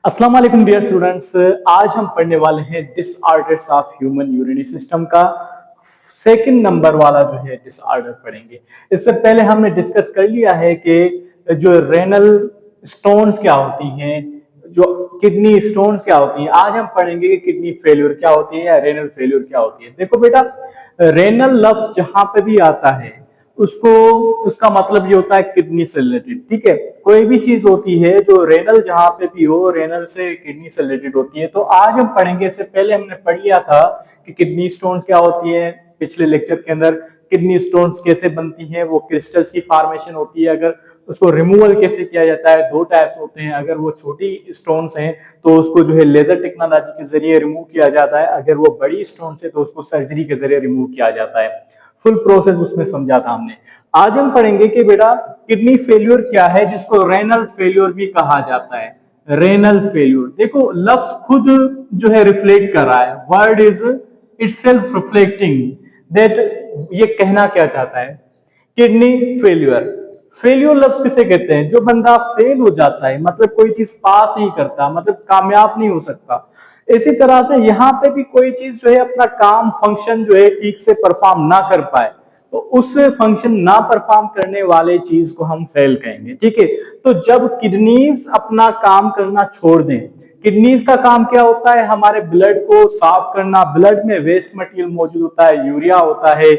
अस्सलाम वालेकुम dear students. आज हम पढ़ने वाले हैं disorders of human urinary system का सेकंड नंबर वाला जो है डिसऑर्डर पढ़ेंगे। इससे पहले हमने डिस्कस कर लिया है कि जो रेनल स्टोन्स क्या होती हैं, जो किडनी स्टोन्स क्या होती हैं। आज हम पढ़ेंगे कि किडनी फेल्योर क्या होती है या रेनल फेल्योर क्या होती है। देखो बेटा, रेनल लफ्ज जहां पे भी आता है उसको उसका मतलब ये होता है किडनी से रिलेटेड। ठीक है, कोई भी चीज होती है जो रेनल जहां पे भी हो, रेनल से किडनी से रिलेटेड होती है। तो आज हम पढ़ेंगे, इससे पहले हमने पढ़ लिया था कि किडनी स्टोन क्या होती है पिछले लेक्चर के अंदर। किडनी स्टोन्स कैसे बनती हैं, वो क्रिस्टल्स की फॉर्मेशन होती है। अगर उसको रिमूवल कैसे किया जाता है, दो टाइप्स होते हैं। अगर वो छोटी स्टोन्स हैं तो उसको जो है लेजर टेक्नोलॉजी के जरिए रिमूव किया जाता है। अगर वो बड़ी स्टोन्स है तो उसको सर्जरी के जरिए रिमूव किया जाता है। फुल प्रोसेस उसमें समझा था हमने। आज हम पढ़ेंगे कि बेटा किडनी फेल्योर क्या है, जिसको रेनल फेल्योर भी कहा जाता है। रेनल फेल्योर देखो, लफ्ज खुद जो है रिफ्लेक्ट कर रहा है, word is itself reflecting that ये कहना क्या चाहता है। किडनी फेल्यूर, फेल्यूर लफ्ज किसे कहते हैं? जो बंदा फेल हो जाता है, मतलब कोई चीज पास नहीं करता, मतलब कामयाब नहीं हो सकता। इसी तरह से यहाँ पे भी कोई चीज जो है अपना काम फंक्शन जो है ठीक से परफॉर्म ना कर पाए तो उस फंक्शन ना परफॉर्म करने वाले चीज को हम फेल कहेंगे। ठीक है, तो जब किडनीज अपना काम करना छोड़ दें, किडनीज का काम क्या होता है? हमारे ब्लड को साफ करना। ब्लड में वेस्ट मटेरियल मौजूद होता है, यूरिया होता है,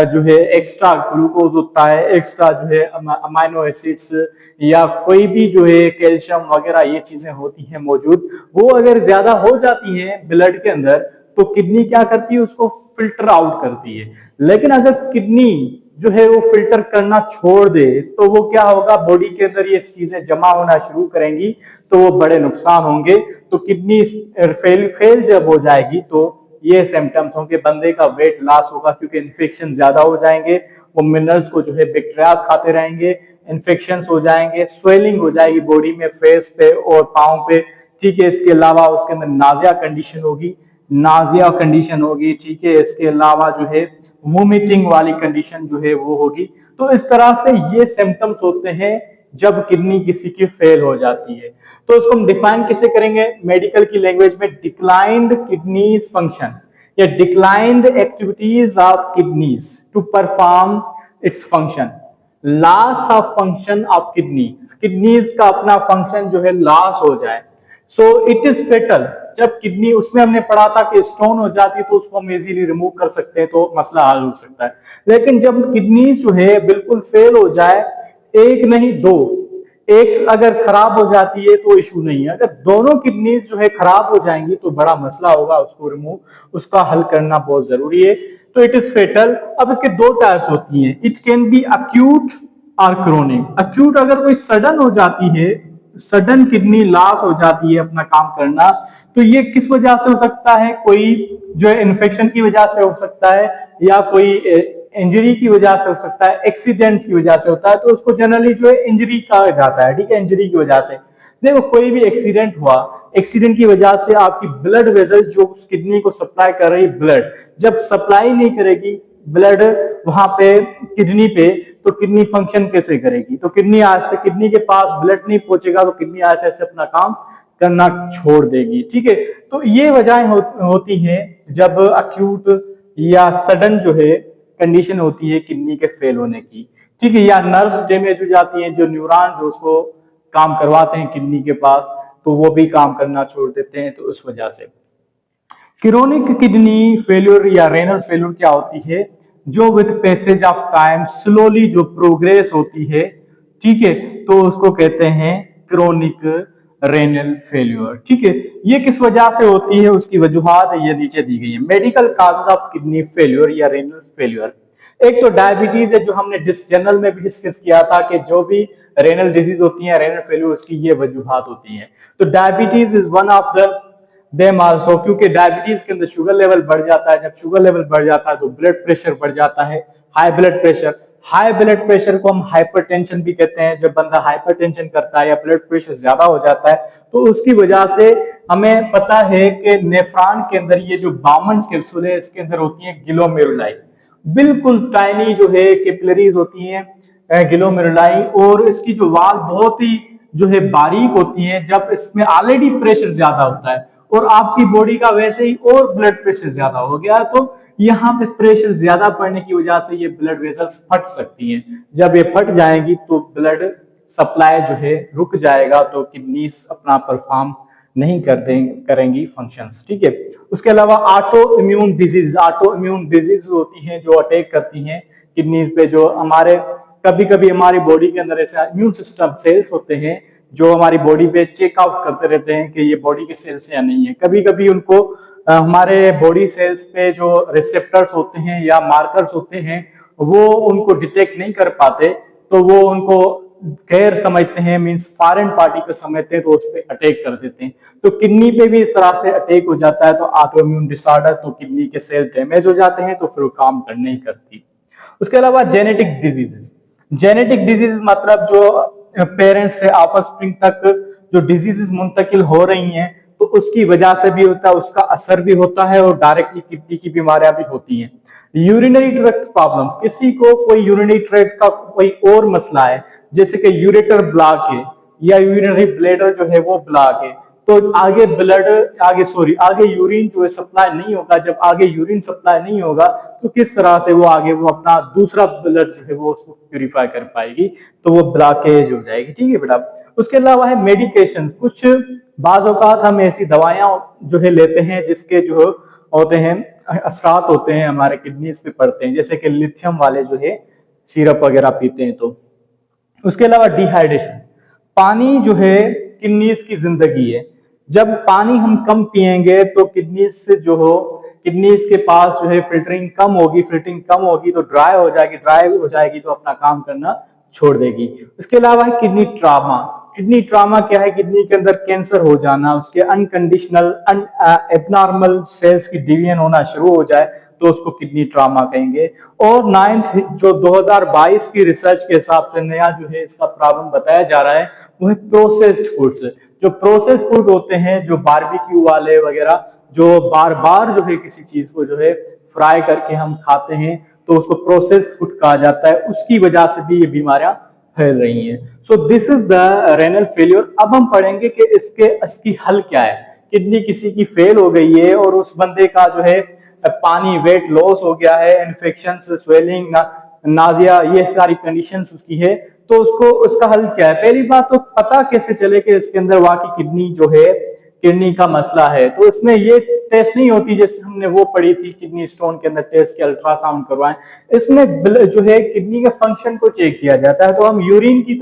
जो है एक्स्ट्रा ग्लूकोज होता है, एक्स्ट्रा जो है अमाइनो एसिड्स या कोई भी जो है कैल्शियम वगैरह ये चीजें होती हैं मौजूद। वो अगर ज्यादा हो जाती हैं ब्लड के अंदर तो किडनी क्या करती है? उसको फिल्टर आउट करती है। लेकिन अगर किडनी जो है वो फिल्टर करना छोड़ दे तो वो क्या होगा? बॉडी के अंदर ये चीजें जमा होना शुरू करेंगी तो वो बड़े नुकसान होंगे। तो किडनी फेल जब हो जाएगी तो ये सिम्टम्स होंगे, बंदे का वेट लॉस होगा क्योंकि इन्फेक्शन ज्यादा हो जाएंगे। वो मिनरल्स को जो है बैक्टीरिया खाते रहेंगे, इन्फेक्शन हो जाएंगे, स्वेलिंग हो जाएगी बॉडी में, फेस पे और पाँव पे। ठीक है, इसके अलावा उसके अंदर नाजिया कंडीशन होगी, नाजिया कंडीशन होगी। ठीक है, इसके अलावा जो है वोमिटिंग वाली कंडीशन जो है वो होगी। तो इस तरह से ये सिम्टम्स होते हैं जब किडनी किसी की फेल हो जाती है। तो इसको हम डिफाइन कैसे करेंगे मेडिकल की लैंग्वेज में? डिक्लाइंड किडनीज फंक्शन या declined activities of kidneys to perform its function, loss of function of kidney. Kidneys का अपना फंक्शन जो है लॉस हो जाए। So it is fatal. जब किडनी, उसमें हमने पढ़ा था कि स्टोन हो जाती है तो उसको हम इजीली रिमूव कर सकते हैं तो मसला हल हो सकता है। लेकिन जब किडनी जो है बिल्कुल फेल हो जाए, एक नहीं दो, एक अगर खराब हो जाती है तो इशू नहीं है, अगर दोनों किडनीज जो है खराब हो जाएंगी तो बड़ा मसला होगा। उसको रिमूव, उसका हल करना बहुत जरूरी है। तो इट इज फेटल। अब इसके दो टाइप्स होती हैं, इट कैन बी अक्यूट और क्रोनिक। अक्यूट अगर कोई सडन हो जाती है, सडन किडनी लॉस हो जाती है अपना काम करना, तो ये किस वजह से हो सकता है? कोई जो है इन्फेक्शन की वजह से हो सकता है या कोई इंजरी की वजह से हो सकता है, एक्सीडेंट की वजह से होता है। तो उसको जनरली जो है इंजरी कहा जाता है। ठीक है, इंजरी की वजह से। देखो, कोई भी एक्सीडेंट हुआ, एक्सीडेंट की वजह से आपकी ब्लड वेसल जो किडनी को सप्लाई कर रही ब्लड, जब सप्लाई नहीं करेगी ब्लड वहां पे किडनी पे, तो किडनी फंक्शन कैसे करेगी? तो किडनी आज से, किडनी के पास ब्लड नहीं पहुंचेगा तो किडनी आज से अपना काम करना छोड़ देगी। ठीक है, तो ये वजह होती हैं जब अक्यूट या सडन जो है कंडीशन होती है किडनी के फेल होने की। ठीक है, या नर्व्स डैमेज हो जाती हैं, जो न्यूरॉन जो उसको काम करवाते हैं किडनी के पास, तो वो भी काम करना छोड़ देते हैं। तो उस वजह से क्रोनिक किडनी फेल्योर या रेनल फेल्योर क्या होती है? जो with passage of time slowly जो प्रोग्रेस होती है, ठीक है, तो उसको कहते हैं क्रोनिक रेनल फेल्योर। ठीक है, ये किस वजह से होती है? उसकी वजूहात ये नीचे दी गई है। Medical causes of kidney failure या रेनल फेल्योर, एक तो डायबिटीज है जो हमने जनरल में भी डिस्कस किया था कि जो भी रेनल डिजीज होती है, रेनल फेल्योर, उसकी ये वजूहात होती है। तो diabetes is one of the them also, क्योंकि डायबिटीज के अंदर शुगर लेवल बढ़ जाता है। जब शुगर लेवल बढ़ जाता है तो ब्लड प्रेशर बढ़ जाता है, high blood pressure. High blood pressure को हम हाइपरटेंशन भी कहते हैं। जब बंदा हाइपरटेंशन करता है या ब्लड प्रेशर ज्यादा हो जाता है तो उसकी वजह से हमें पता है कि नेफ्रॉन के अंदर ये जो बाउमन कैप्सूल है इसके अंदर होती है ग्लोमेरुलाई, बिल्कुल टाइनी जो है कैपिलरीज होती हैं ग्लोमेरुलाई, और इसकी जो वाल बहुत ही जो है बारीक होती हैं जब इसमें ऑलरेडी प्रेशर ज्यादा होता है और आपकी बॉडी का वैसे ही और ब्लड प्रेशर ज्यादा हो गया, तो यहाँ पे प्रेशर ज्यादा पड़ने की वजह से ये ब्लड वेसल्स फट सकती हैं। जब ये फट जाएंगी तो ब्लड सप्लाई जो है रुक जाएगा, तो किडनीज अपना परफॉर्म नहीं करेंगी फंक्शंस, ठीक है। उसके अलावा ऑटो इम्यून डिजीज होती हैं जो अटैक करती हैं किडनीज पे, जो हमारे कभी कभी हमारी बॉडी के अंदर ऐसे इम्यून सिस्टम सेल्स होते हैं जो हमारी बॉडी पे चेकआउट करते रहते हैं कि ये बॉडी के सेल्स या नहीं है। कभी कभी उनको हमारे बॉडी सेल्स पे जो रिसेप्टर्स होते हैं या मार्कर्स होते हैं वो उनको डिटेक्ट नहीं कर पाते, तो वो उनको गैर समझते हैं, मींस फॉरेन पार्टिकल समझते हैं, तो उस पर अटैक कर देते हैं। तो किडनी पे भी इस तरह से अटैक हो जाता है, तो ऑटोइम्यून डिसऑर्डर, तो किडनी के सेल्स डैमेज हो जाते हैं, तो फिर वो काम करने नहीं करती। उसके अलावा जेनेटिक डिजीज मतलब जो पेरेंट्स से ऑफस्प्रिंग तक जो डिजीजेस मुंतकिल हो रही हैं, तो उसकी वजह से भी होता है, उसका असर भी होता है और डायरेक्टली किडनी की बीमारियां भी होती हैं। यूरिनरी ट्रैक्ट प्रॉब्लम, किसी को कोई यूरिनरी ट्रैक्ट का कोई और मसला है, जैसे कि यूरेटर ब्लॉक है या यूरिनरी ब्लैडर जो है वो ब्लॉक है, तो आगे यूरिन जो है सप्लाई नहीं होगा। जब आगे यूरिन सप्लाई नहीं होगा तो किस तरह से वो आगे वो अपना दूसरा ब्लड जो है वो उसको प्यूरिफाई कर पाएगी, तो वो ब्लॉकेज हो जाएगी, ठीक है बेटा। उसके अलावा है मेडिकेशन, कुछ बाज़ औक़ात हम ऐसी दवाइयां जो है लेते हैं जिसके जो होते हैं असरात होते हैं हमारे किडनीज पे पड़ते हैं, जैसे कि लिथियम वाले जो है सिरप वगैरह पीते हैं। तो उसके अलावा डिहाइड्रेशन, पानी जो है किडनीज की जिंदगी है। जब पानी हम कम पिएंगे तो किडनीज से जो हो किडनीज के पास जो है फिल्टरिंग कम होगी तो ड्राई हो जाएगी तो अपना काम करना छोड़ देगी। उसके अलावा है किडनी ट्रामा क्या है? किडनी के अंदर कैंसर हो जाना, उसके अनकंडीशनल एबनॉर्मल सेल्स की डिवीजन होना शुरू हो जाए तो उसको किडनी ट्रामा कहेंगे। और नाइन्थ जो 2022 की रिसर्च के हिसाब से नया जो है इसका प्रॉब्लम बताया जा रहा है वो है प्रोसेस्ड फूड्स। जो प्रोसेस्ड फूड होते हैं, जो बारबेक्यू वाले वगैरह, जो बार बार जो है किसी चीज को जो है फ्राई करके हम खाते हैं तो उसको प्रोसेस्ड फूड कहा जाता है, उसकी वजह से भी ये बीमारियां फैल रही हैं। So this is the renal failure. अब हम पढ़ेंगे कि इसकी हल क्या है। किडनी किसी की फेल हो गई है और उस बंदे का जो है पानी वेट लॉस हो गया है, इन्फेक्शन, स्वेलिंग, नाजिया, ये सारी कंडीशंस उसकी है, तो उसका हल क्या है? पहली बात तो पता कैसे चले कि इसके अंदर वाकई किडनी का मसला है। तो इसमें ये टेस्ट नहीं होती जैसे हमने वो पढ़ी थी किडनी स्टोन के अंदर टेस्ट के अल्ट्रासाउंड करवाएं। इसमें जो है किडनी के फंक्शन को चेक किया जाता है। तो हम यूरिन की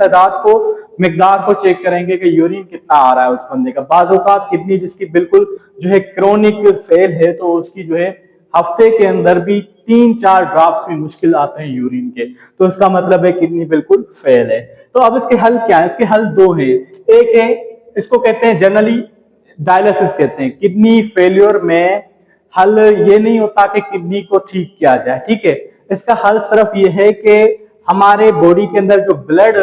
मिकदार को चेक करेंगे कि यूरिन कितना आ रहा है उस बंदे का। बाज़ औक़ात किडनी जिसकी बिल्कुल जो है क्रोनिक फेल है तो उसकी जो है हफ्ते के अंदर भी 3-4 ड्रॉप्स भी मुश्किल आते हैं यूरिन के, तो इसका मतलब है किडनी बिल्कुल फेल है। तो अब इसके हल क्या है? इसके हल दो हैं। एक है, इसको कहते हैं जनरली डायलिसिस कहते हैं। किडनी फेल्योर में हल ये नहीं होता कि किडनी को ठीक किया जाए, ठीक है। इसका हल सिर्फ ये है कि हमारे बॉडी के अंदर जो ब्लड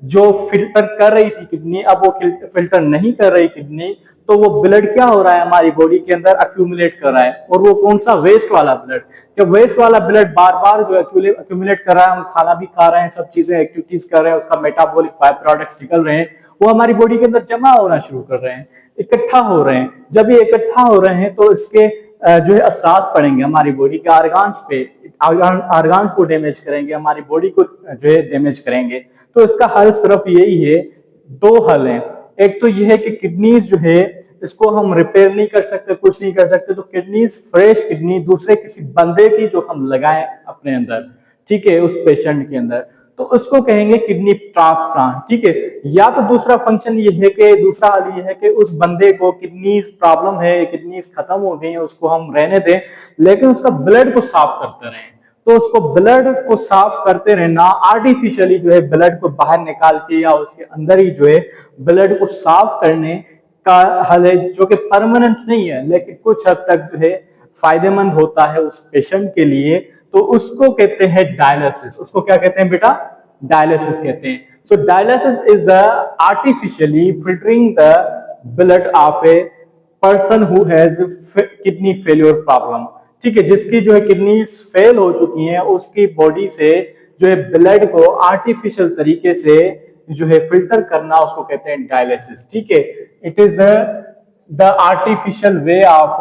जो फिल्टर कर रही थी किडनी, अब वो फिल्टर नहीं कर रही किडनी, तो वो ब्लड क्या हो रहा है हमारी बॉडी के अंदर अक्यूमुलेट कर रहा है। और वो कौन सा? वेस्ट वाला ब्लड। जब वेस्ट वाला ब्लड बार बार जो अक्यूमुलेट कर रहा है, हम खाना भी खा रहे हैं, सब चीजें एक्टिविटीज कर रहे हैं, उसका मेटाबॉलिक बाय प्रोडक्ट्स निकल रहे हैं, वो हमारी बॉडी के अंदर जमा होना शुरू कर रहे हैं, इकट्ठा हो रहे हैं। जब ये इकट्ठा हो रहे हैं तो इसके जो है असरात पड़ेंगे हमारी बॉडी के ऑर्गान्स पे, ऑर्गान्स को डैमेज करेंगे, हमारी बॉडी को जो है डैमेज करेंगे। तो इसका हल सिर्फ यही है, दो हल हैं। एक तो यह है कि किडनीज जो है इसको हम रिपेयर नहीं कर सकते, कुछ नहीं कर सकते, तो किडनीज फ्रेश किडनी दूसरे किसी बंदे की जो हम लगाएं अपने अंदर, ठीक है, उस पेशेंट के अंदर, तो उसको कहेंगे किडनी ट्रांसप्लांट, ठीक है। या तो दूसरा फंक्शन ये है कि दूसरा हल ये है कि उस बंदे को किडनीज प्रॉब्लम है, किडनीज खत्म हो गई है, उसको हम रहने दें, लेकिन उसका ब्लड को साफ करते रहें। तो उसको ब्लड को साफ करते रहना, आर्टिफिशियली जो है ब्लड को बाहर निकाल के या उसके अंदर ही जो है ब्लड को साफ करने का हल है, जो कि परमानेंट नहीं है लेकिन कुछ हद तक जो है फायदेमंद होता है उस पेशेंट के लिए। तो उसको कहते हैं डायलिसिस। उसको क्या कहते हैं बेटा? डायलिसिस कहते हैं। So dialysis is the artificially filtering the blood of a person who has kidney failure problem, ठीक है, जिसकी जो है किडनी फेल हो चुकी हैं, उसकी बॉडी से जो है ब्लड को आर्टिफिशियल तरीके से जो है फिल्टर करना उसको कहते हैं डायलिसिस। ठीक है, it is the artificial way of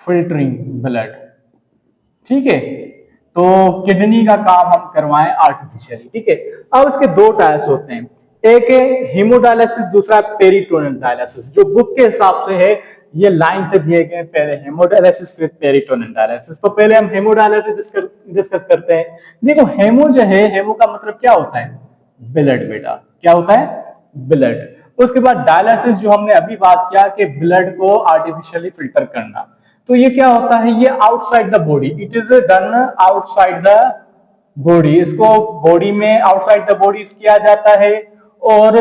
filtering blood. ठीक है, तो किडनी का काम हम करवाएं आर्टिफिशियली। ठीक है, अब इसके दो टाइप्स होते हैं, एक है हेमोडायलिसिस, दूसरा पेरिटोनियल डायलिसिस। जो बुक के हिसाब से है ये लाइन से दिए गए, पहले हेमोडायलिसिस फिर पेरिटोनियल डायलिसिस। तो पहले हम हेमोडायलिसिस डिस्कस करते हैं। देखो हेमो जो है, हेमो का मतलब क्या होता है? ब्लड बेटा, क्या होता है? ब्लड। उसके बाद डायलिसिस जो हमने अभी बात किया कि ब्लड को आर्टिफिशियली फिल्टर करना, तो ये क्या होता है? ये outside the body, it is done outside the body. इसको बॉडी में आउटसाइड द बॉडी किया जाता है, और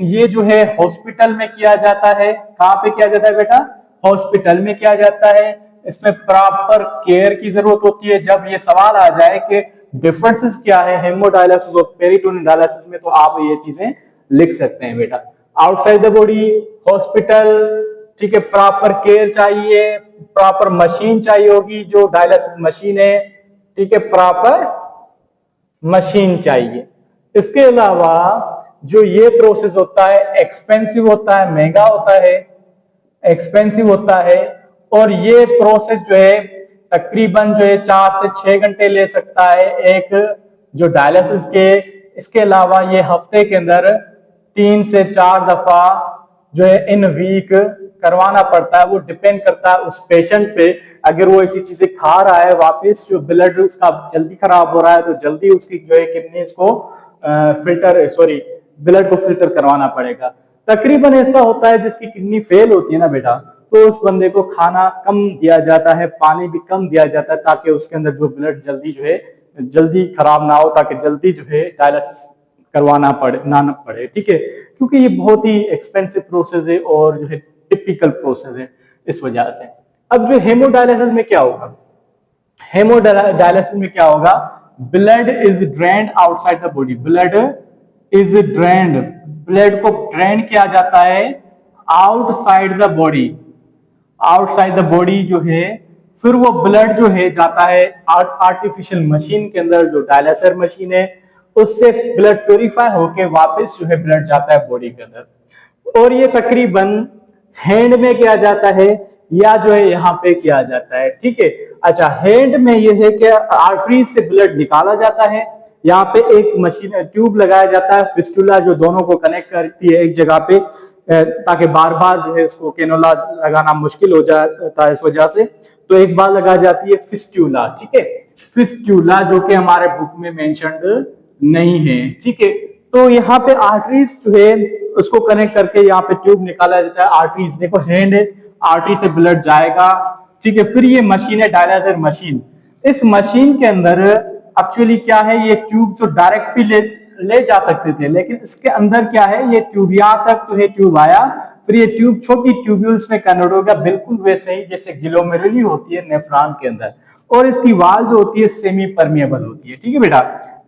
ये जो है हॉस्पिटल में किया जाता है। कहां पे किया जाता है बेटा? हॉस्पिटल में किया जाता है। इसमें प्रॉपर केयर की जरूरत होती है। जब ये सवाल आ जाए कि डिफरेंसेस क्या है हेमोडायलिसिस और पेरिटोनियल डायलिसिस में, तो आप ये चीजें लिख सकते हैं बेटा। आउटसाइड द बॉडी, हॉस्पिटल, ठीक है, प्रॉपर केयर चाहिए, प्रॉपर मशीन चाहिए होगी जो डायलिसिस मशीन है। ठीक है, प्रॉपर मशीन चाहिए। इसके अलावा जो ये प्रोसेस होता है एक्सपेंसिव होता है, महंगा होता है, एक्सपेंसिव होता है। और ये प्रोसेस जो है तकरीबन जो है 4 से 6 घंटे ले सकता है एक जो डायलिसिस के। इसके अलावा ये हफ्ते के अंदर 3 से 4 दफा जो है इन वीक करवाना पड़ता है। वो डिपेंड करता है उस पेशेंट पे। अगर वो ऐसी चीजें खा रहा है, वापस जो ब्लड उसका जल्दी खराब हो रहा है, तो जल्दी उसकी जो है किडनी को ब्लड को फिल्टर करवाना पड़ेगा। तकरीबन ऐसा होता है जिसकी किडनी फेल होती है ना बेटा, तो उस बंदे को खाना कम दिया जाता है, पानी भी कम दिया जाता है, ताकि उसके अंदर जो ब्लड जल्दी जो है जल्दी खराब ना हो, ताकि जल्दी जो है डायलिसिस करवाना पड़े। ठीक है, क्योंकि ये बहुत ही एक्सपेंसिव प्रोसेस है और जो है टिपिकल प्रोसेस है इस वजह से। अब जो हेमोडायलिसिस में क्या होगा? हेमोडायलिसिस में क्या होगा? Blood is drained outside the body. Blood is drained, blood को ड्रेन किया जाता है outside the body. Outside the body जो है, फिर वो ब्लड जो है जाता है आर्टिफिशियल मशीन के अंदर, जो डायलिसिस मशीन है, उससे ब्लड प्योरीफाई होके वापस जो है ब्लड जाता है बॉडी के अंदर। और ये तकरीबन हैंड में किया जाता है या जो है यहाँ पे किया जाता है। ठीक है, अच्छा, हैंड में ये है कि आर्टरी से ब्लड निकाला जाता है। यहाँ पे एक मशीन ट्यूब लगाया जाता है, फिस्टुला, जो दोनों को कनेक्ट करती है एक जगह पे, ताकि बार बार जो है इसको कैनोला लगाना मुश्किल हो जाता है इस वजह से। तो एक बार लगाई जाती है फिस्टुला। ठीक है, फिस्टुला जो कि हमारे बुक में मेंशन्ड नहीं है। ठीक है, तो यहाँ पे आर्टरीज जो है उसको कनेक्ट करके यहाँ पे ट्यूब निकाला जाता है। आर्टरीज देखो, हैंड है, आर्टरी से ब्लड जाएगा। ठीक है, फिर ये मशीन है डायलिसिस मशीन। इस मशीन के अंदर एक्चुअली क्या है, ये ट्यूब जो डायरेक्ट भी ले जा सकते थे, लेकिन इसके अंदर क्या है, ये ट्यूब यहाँ तक जो है ट्यूब आया, फिर ये ट्यूब छोटी ट्यूब्यूल्स में कन्वर्ट हो गया, बिल्कुल वैसे ही जैसे ग्लोमेरुली होती है नेफ्रॉन के अंदर। और इसकी वाल जो होती है सेमी परमिएबल होती है। ठीक है बेटा,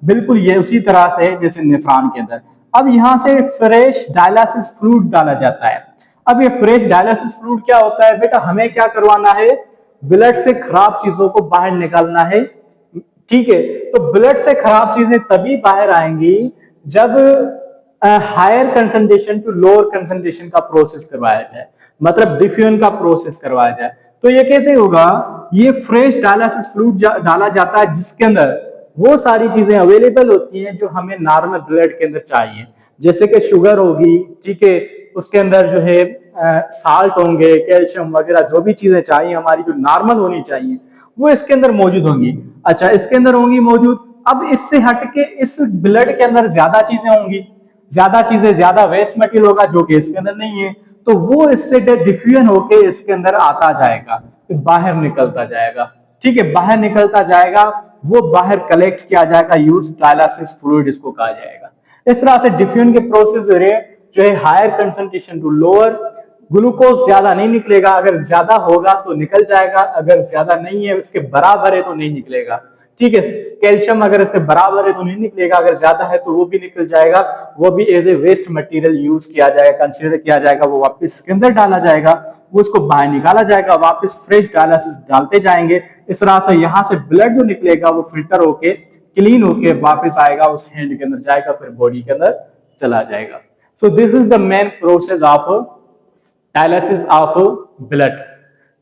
बिल्कुल ये उसी तरह से जैसे नेफ्रॉन के अंदर। अब यहाँ से फ्रेश डायलिसिस फ्लूइड डाला जाता है। अब ये फ्रेश डायलिसिस फ्लूइड क्या होता है बेटा? हमें क्या करवाना है? ब्लड से खराब चीजों को बाहर निकालना है। ठीक है, तो ब्लड से खराब चीजें तभी बाहर आएंगी जब higher concentration to lower concentration का प्रोसेस करवाया जाए, मतलब डिफ्यूजन का प्रोसेस करवाया जाए। तो ये कैसे होगा? ये फ्रेश डायलिसिस फ्लूइड डाला जाता है जिसके अंदर वो सारी चीजें अवेलेबल होती हैं जो हमें नॉर्मल ब्लड के अंदर चाहिए, जैसे कि शुगर होगी, ठीक है, उसके अंदर जो है साल्ट होंगे, कैल्शियम वगैरह, जो भी चीजें चाहिए हमारी जो नॉर्मल होनी चाहिए वो इसके अंदर मौजूद होंगी। अच्छा, इसके अंदर होंगी मौजूद। अब इससे हटके इस ब्लड के अंदर ज्यादा चीजें होंगी, ज्यादा वेस्ट मटेरियल होगा जो कि इसके अंदर नहीं है, तो वो इससे डिफ्यूजन होके इसके अंदर आता जाएगा, तो बाहर निकलता जाएगा। ठीक है, बाहर निकलता जाएगा, वो बाहर कलेक्ट किया जाएगा, यूज डायलिसिस फ्लूइड इसको कहा जाएगा। इस तरह से डिफ्यूजन के प्रोसेस रेट जो है higher concentration to lower. Glucose ज्यादा नहीं निकलेगा, अगर ज्यादा होगा तो निकल जाएगा, अगर ज्यादा नहीं है उसके बराबर है तो नहीं निकलेगा। ठीक है। कैल्शियम अगर इसके बराबर है तो नहीं निकलेगा, अगर ज्यादा है तो वो भी निकल जाएगा, वो भी as a waste material use किया जाएगा, कंसीडर किया जाएगा, वो वापस इसके अंदर डाला जाएगा, वो उसको बाहर निकाला जाएगा, वापस फ्रेश डायलिसिस डालते जाएंगे। इस तरह से यहाँ से ब्लड जो निकलेगा वो फिल्टर होके क्लीन होके वापस आएगा, उस हैंड के अंदर जाएगा, फिर बॉडी के अंदर चला जाएगा। So this is the main process of dialysis of blood.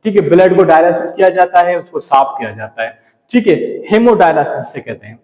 ठीक है, ब्लड को डायलिसिस किया जाता है, उसको साफ किया जाता है। ठीक है, हेमोडायलिसिस से कहते हैं।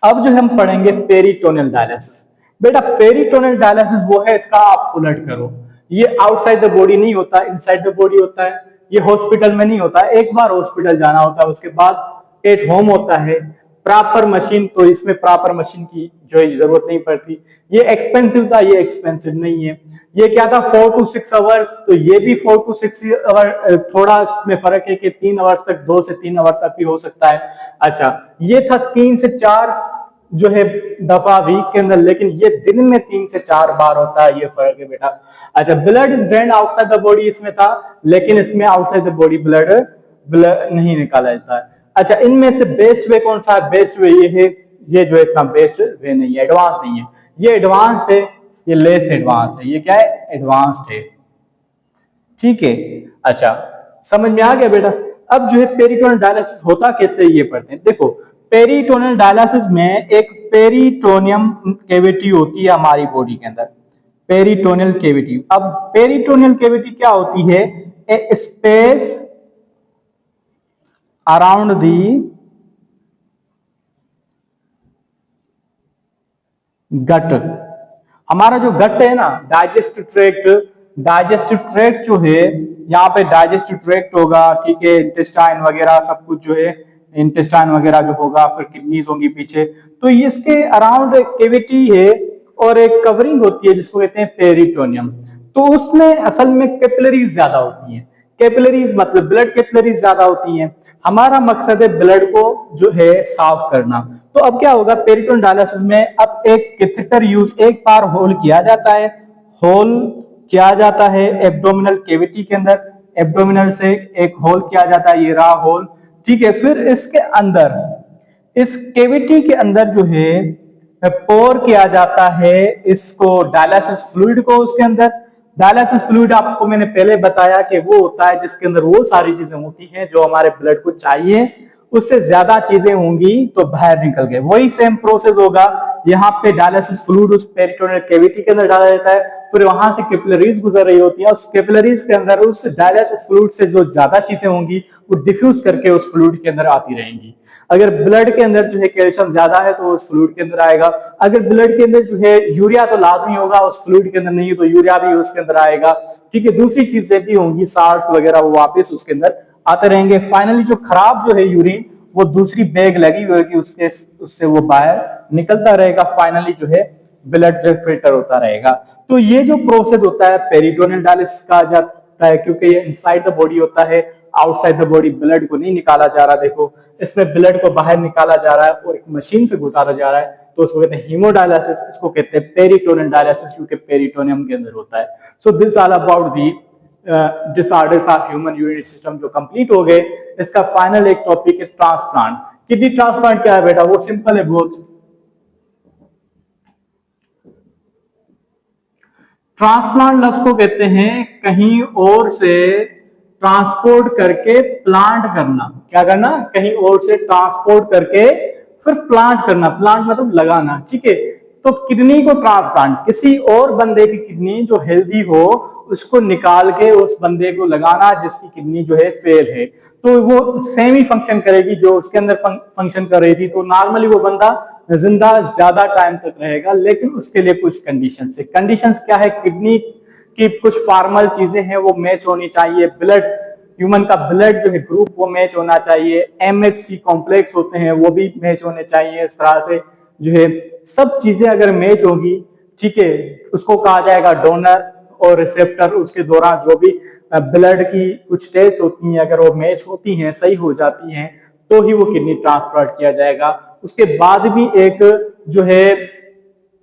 अब जो हम पढ़ेंगे पेरिटोनियल डायलिसिस। बेटा पेरिटोनियल डायलिसिस वो है, इसका आप उलट करो, ये आउटसाइड द बॉडी नहीं होता, इनसाइड द बॉडी होता है। ये हॉस्पिटल में नहीं होता, एक बार हॉस्पिटल जाना होता है, उसके बाद एट होम होता है। प्रॉपर मशीन, तो इसमें प्रॉपर मशीन की जो है जरूरत नहीं पड़ती। ये एक्सपेंसिव था, ये एक्सपेंसिव नहीं है। ये क्या था 4 to 6 आवर्स, तो ये भी 4 to 6 आवर, थोड़ा इसमें फर्क है कि 3 आवर्स तक, 2 से 3 आवर तक भी हो सकता है। अच्छा, ये था 3 से 4 जो है दफा वीक के अंदर, लेकिन ये दिन में 3 से 4 बार होता है, ये फर्क है बेटा। अच्छा, blood is drained outside the body इसमें था, लेकिन इसमें आउटसाइड द बॉडी ब्लड नहीं निकाला जाता है। अच्छा, इनमें से बेस्ट वे कौन सा है? बेस्ट वे ये है, ये जो इतना बेस्ट वे नहीं है, एडवांस नहीं है, ये एडवांस्ड है, ये लेस एडवांस है। ये क्या है? एडवांस्ड है। ठीक है, अच्छा समझ में आ गया बेटा। अब जो है पेरिटोनियल डायलिसिस होता कैसे, ये पढ़ते हैं। देखो, पेरिटोनियल डायलिसिस में एक पेरिटोनियम कैविटी होती है हमारी बॉडी के अंदर, पेरिटोनियल कैविटी। अब पेरिटोनियल कैविटी क्या होती है? ए स्पेस अराउंड दी गट। हमारा जो गट है ना, डाइजेस्टिव ट्रैक्ट, डाइजेस्टिव ट्रैक्ट जो है, यहाँ पे डाइजेस्टिव ट्रैक्ट होगा, ठीक है, इंटेस्टाइन वगैरह सब कुछ जो है, इंटेस्टाइन वगैरह जो होगा, फिर किडनीज होंगी पीछे, तो इसके अराउंड एक कैविटी है और एक कवरिंग होती है जिसको कहते हैं पेरिटोनियम। तो उसमें असल में कैपिलरीज ज्यादा होती हैं। कैपिलरीज मतलब ब्लड कैपिलरीज ज्यादा होती हैं। हमारा मकसद है ब्लड को जो है साफ करना। तो अब क्या होगा पेरिटोनियल डायलिसिस में, अब एक कैथेटर यूज, एक बार होल किया जाता है, होल किया जाता है एब्डोमिनल कैविटी के अंदर, एब्डोमिनल से एक होल किया जाता है, ये रहा होल। ठीक है, फिर इसके अंदर, इस कैविटी के अंदर जो है पोर किया जाता है इसको, डायलिसिस फ्लूइड को। उसके अंदर डायलिसिस फ्लूइड आपको मैंने पहले बताया कि वो होता है जिसके अंदर वो सारी चीजें होती हैं जो हमारे ब्लड को चाहिए, उससे ज्यादा चीजें होंगी तो बाहर निकल गए। वही सेम प्रोसेस होगा, यहाँ पे डायलिसिस फ्लूइड उस पेरिटोनियल कैविटी के अंदर डाला जाता है, फिर वहां से कैपिलरीज गुजर रही होती है, उस कैपिलरीज के अंदर उस डायलिसिस फ्लूइड से जो ज्यादा चीजें होंगी वो डिफ्यूज करके उस फ्लूइड के अंदर आती रहेंगी। अगर ब्लड के अंदर जो है कैल्शियम ज्यादा है तो उस फ्लूइड के अंदर आएगा, अगर ब्लड के अंदर जो है यूरिया तो लाजमी होगा, उस फ्लूइड के अंदर नहीं है तो यूरिया भी उसके अंदर आएगा। ठीक है, दूसरी चीजें भी होंगी, साल्ट वगैरह, वो वापस उसके अंदर आते रहेंगे। फाइनली जो खराब जो है यूरिन, वो दूसरी बैग लगी हुई होगी उसके, उससे वो बाहर निकलता रहेगा। फाइनली जो है ब्लड जो फिल्टर होता रहेगा। तो ये जो प्रोसेस होता है पेरिटोनियल डायलिसिस कहा जाता है, क्योंकि ये इनसाइड द बॉडी होता है, आउटसाइड द बॉडी ब्लड को नहीं निकाला जा रहा। देखो, इसमें ब्लड को बाहर निकाला जा रहा है और एक मशीन से गुजारा जा रहा है, तो उसको कहते हैं हीमोडायलिसिस, इसको कहते हैं पेरिटोनियल डायलिसिस, क्योंकि पेरिटोनियम के अंदर होता है। So this all about the disorders of human urinary system जो कंप्लीट हो गए। इसका फाइनल एक टॉपिक है ट्रांसप्लांट। किडनी ट्रांसप्लांट क्या है बेटा? वो सिंपल है बहुत। ट्रांसप्लांट लफ्ज को कहते हैं कहीं और से ट्रांसपोर्ट करके प्लांट करना। क्या करना? कहीं और से ट्रांसपोर्ट करके फिर प्लांट करना। प्लांट मतलब लगाना। ठीक है, तो किडनी को ट्रांसप्लांट, किसी और बंदे की किडनी जो हेल्दी हो उसको निकाल के उस बंदे को लगाना जिसकी किडनी जो है फेल है, तो वो सेम ही फंक्शन करेगी जो उसके अंदर फंक्शन कर रही थी। तो नॉर्मली वो बंदा जिंदा ज्यादा टाइम तक रहेगा, लेकिन उसके लिए कुछ कंडीशन है। कंडीशन क्या है? किडनी की कुछ फॉर्मल चीजें हैं वो मैच होनी चाहिए, ब्लड, ह्यूमन का ब्लड जो है ग्रुप वो मैच होना चाहिए, MHC कॉम्प्लेक्स होते हैं वो भी मैच होने चाहिए। इस तरह से जो है सब चीजें अगर मैच होगी, ठीक है, उसको कहा जाएगा डोनर और रिसेप्टर। उसके दौरान जो भी ब्लड की कुछ टेस्ट होती हैं, अगर वो मैच होती हैं, सही हो जाती हैं, तो ही वो किडनी ट्रांसप्लांट किया जाएगा। उसके बाद भी एक जो है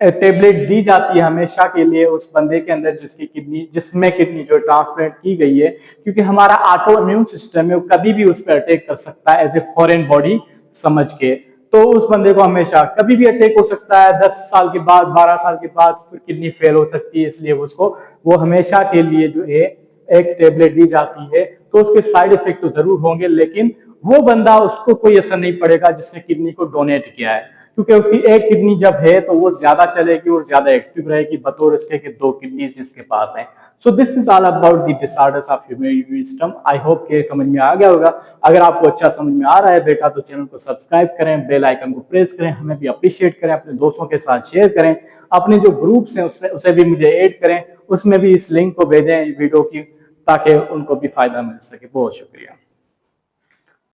टेबलेट दी जाती है हमेशा के लिए उस बंदे के अंदर जिसकी किडनी, जिसमें किडनी जो ट्रांसप्लांट की गई है, क्योंकि हमारा ऑटो इम्यून सिस्टम है, वो कभी भी उस पर अटैक कर सकता है एज ए फॉरेन बॉडी। समझ के, तो उस बंदे को हमेशा कभी भी अटैक हो सकता है, 10 साल के बाद, 12 साल के बाद फिर किडनी फेल हो सकती है, इसलिए उसको वो हमेशा के लिए जो है एक टेबलेट दी जाती है। तो उसके साइड इफेक्ट तो जरूर होंगे, लेकिन वो बंदा, उसको कोई असर नहीं पड़ेगा जिसने किडनी को डोनेट किया है, क्योंकि उसकी एक किडनी जब है तो वो ज्यादा चलेगी और ज्यादा एक्टिव रहेगी बतौर इसके कि 2 किडनी जिसके पास है। So this is all about the disorders of human immune system. I hope के समझ में आ गया होगा। अगर आपको अच्छा समझ में आ रहा है बेटा तो चैनल को सब्सक्राइब करें, बेल आइकन को प्रेस करें, हमें भी अप्रिशिएट करें, अपने दोस्तों के साथ शेयर करें, अपने जो ग्रुप्स हैं उसमें उसे भी मुझे ऐड करें, उसमें भी इस लिंक को भेजें वीडियो की, ताकि उनको भी फायदा मिल सके। बहुत शुक्रिया।